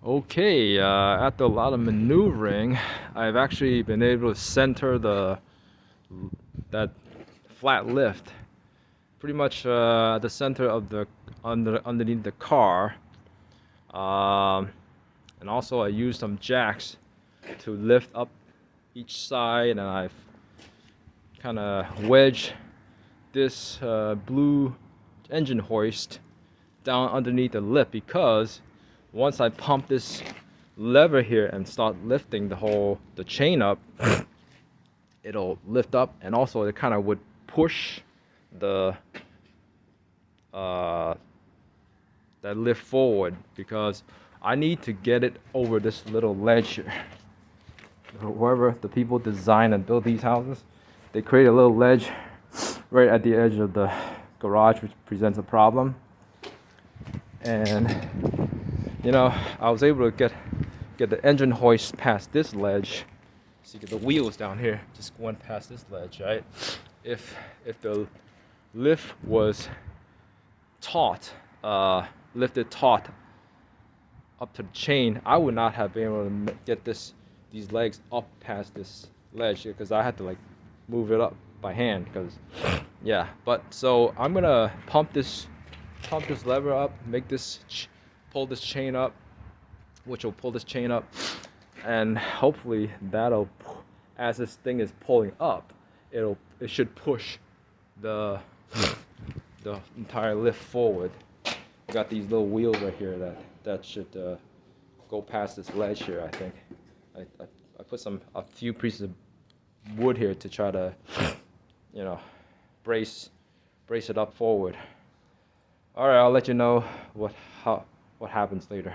Okay, after a lot of maneuvering, I've actually been able to center that flat lift pretty much at the center of the underneath the car. Um, and also I used some jacks to lift up each side, and I've kind of wedged this blue engine hoist down underneath the lip, because once I pump this lever here and start lifting the chain up, it'll lift up, and also it kind of would push the uh, that lift forward, because I need to get it over this little ledge here. Whoever the people design and build these houses, they create a little ledge right at the edge of the garage, which presents a problem. And I was able to get the engine hoist past this ledge. So you get the wheels down here, just going past this ledge, right? If the lift was lifted taut up to the chain, I would not have been able to get these legs up past this ledge, because I had to like move it up by hand. Because yeah, but so I'm gonna pump this lever up, pull this chain up, which will pull this chain up, and hopefully that'll, as this thing is pulling up, it should push the entire lift forward. I got these little wheels right here that should go past this ledge here. I think I put a few pieces of wood here to try to brace it up forward. All right, I'll let you know what happens later.